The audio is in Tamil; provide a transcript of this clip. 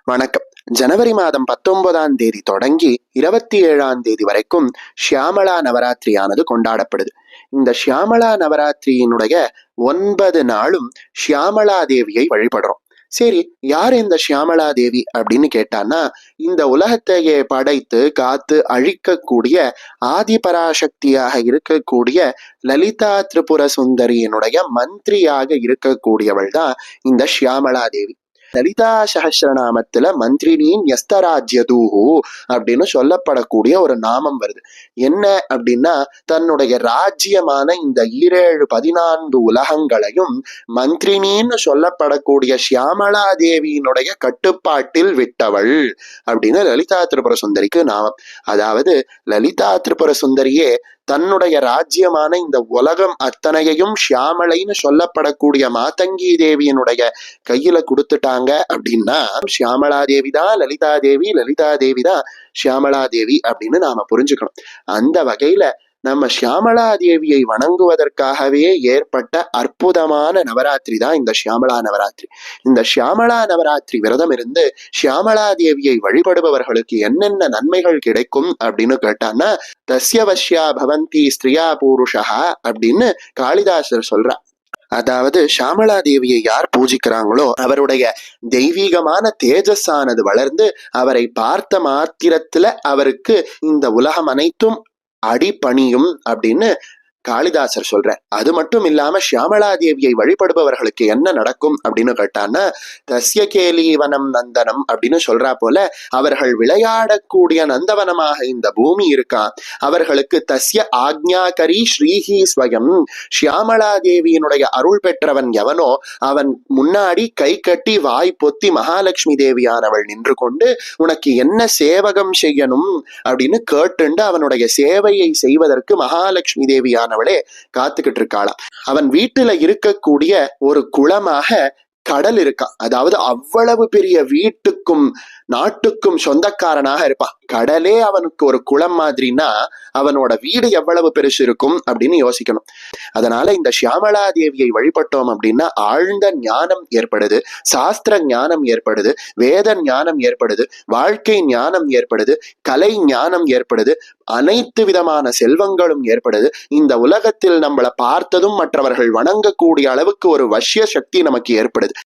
வணக்கம். ஜனவரி மாதம் 19ஆம் தேதி தொடங்கி 27ஆம் தேதி வரைக்கும் ஷியாமளா நவராத்திரியானது கொண்டாடப்படுது. இந்த ஷியாமளா நவராத்திரியினுடைய 9 நாளும் ஷியாமளா தேவியை வழிபடுறோம். சரி, யார் இந்த ஷியாமளா தேவி அப்படின்னு கேட்டான்னா, இந்த உலகத்தையே படைத்து காத்து அழிக்கக்கூடிய ஆதிபராசக்தியாக இருக்கக்கூடிய லலிதா திரிபுர சுந்தரியினுடைய மந்திரியாக இருக்கக்கூடியவள் தான் இந்த ஷியாமளா தேவி. லலிதா சஹஸ்ரநாமத்துல மந்திரினின் யஸ்தராஜ்யதூஹு அப்படின்னு சொல்லப்படக்கூடிய ஒரு நாமம் வருது. என்ன அப்படின்னா, தன்னுடைய ராஜ்யமான இந்த 14 உலகங்களையும் மந்திரினின்னு சொல்லப்படக்கூடிய ஷியாமளா தேவியினுடைய கட்டுப்பாட்டில் விட்டவள் அப்படின்னு லலிதா திரிபுர சுந்தரிக்கு நாமம். அதாவது லலிதா திரிபுர சுந்தரியே தன்னுடைய ராஜ்யமான இந்த உலகம் அத்தனையையும் ஷியாமளைன்னு சொல்லப்படக்கூடிய மாதங்கி தேவியினுடைய கையில கொடுத்துட்டாங்க அப்படின்னா, ஷியாமளா தேவி தான் லலிதா தேவி, லலிதா தேவி தான் ஷியாமளா தேவி அப்படின்னு நாம புரிஞ்சுக்கணும். அந்த வகையில நம்ம ஷியாமளா தேவியை வணங்குவதற்காகவே ஏற்பட்ட அற்புதமான நவராத்திரி தான் இந்த ஷியாமளா நவராத்திரி. இந்த ஷியாமளா நவராத்திரி விரதம் இருந்து ஷியாமளா தேவியை வழிபடுபவர்களுக்கு என்னென்ன நன்மைகள் கிடைக்கும் அப்படின்னு கேட்டான்னா, தஸ்யவஷ்யா பவந்தி ஸ்திரியா பூருஷா அப்படின்னு காளிதாசர் சொல்றார். அதாவது ஷியாமளா தேவியை யார் பூஜிக்கிறாங்களோ அவருடைய தெய்வீகமான தேஜஸானது வளர்ந்து அவரை பார்த்த மாத்திரத்துல அவருக்கு இந்த உலகம் அனைத்தும் அடிபணியும் அப்படின்னு காளிதாசர் சொல்ற. அது மட்டும் இல்லாம ஷியாமளா தேவியை வழிபடுபவர்களுக்கு என்ன நடக்கும் அப்படின்னு கேட்டான்னா, தஸ்ய கேலீவனம் நந்தனம் அப்படின்னு சொல்றா போல அவர்கள் விளையாடக்கூடிய நந்தவனமாக இந்த பூமி இருக்கா. அவர்களுக்கு தஸ்ய ஆக்ஞாகரி ஸ்ரீஹி ஸ்வயம், ஷியாமளா தேவியினுடைய அருள் பெற்றவன் எவனோ அவன் முன்னாடி கை கட்டி வாய் பொத்தி மகாலட்சுமி தேவியானவள் நின்று கொண்டு உனக்கு என்ன சேவகம் செய்யணும் அப்படின்னு கேட்டுண்டு அவனுடைய சேவையை செய்வதற்கு மகாலட்சுமி தேவியானவளே காத்துக்கிட்டு இருக்காளாம். அவன் வீட்டுல இருக்கக்கூடிய ஒரு குளமாக கடல் இருக்கான். அதாவது அவ்வளவு பெரிய வீட்டுக்கும் நாட்டுக்கும் சொந்தக்காரனாக இருப்பான். கடலே அவனுக்கு ஒரு குளம் மாதிரினா அவனோட வீடு எவ்வளவு பெருசு இருக்கும் அப்படின்னு யோசிக்கணும். அதனால இந்த ஷியாமளா தேவியை வழிபட்டோம் அப்படின்னா ஆழ்ந்த ஞானம் ஏற்படுது, சாஸ்திர ஞானம் ஏற்படுது, வேத ஞானம் ஏற்படுது, வாழ்க்கை ஞானம் ஏற்படுது, கலை ஞானம் ஏற்படுது, அனைத்து விதமான செல்வங்களும் ஏற்படுது. இந்த உலகத்தில் நம்மளை பார்த்ததும் மற்றவர்கள் வணங்கக்கூடிய அளவுக்கு ஒரு வசிய சக்தி நமக்கு ஏற்படுது.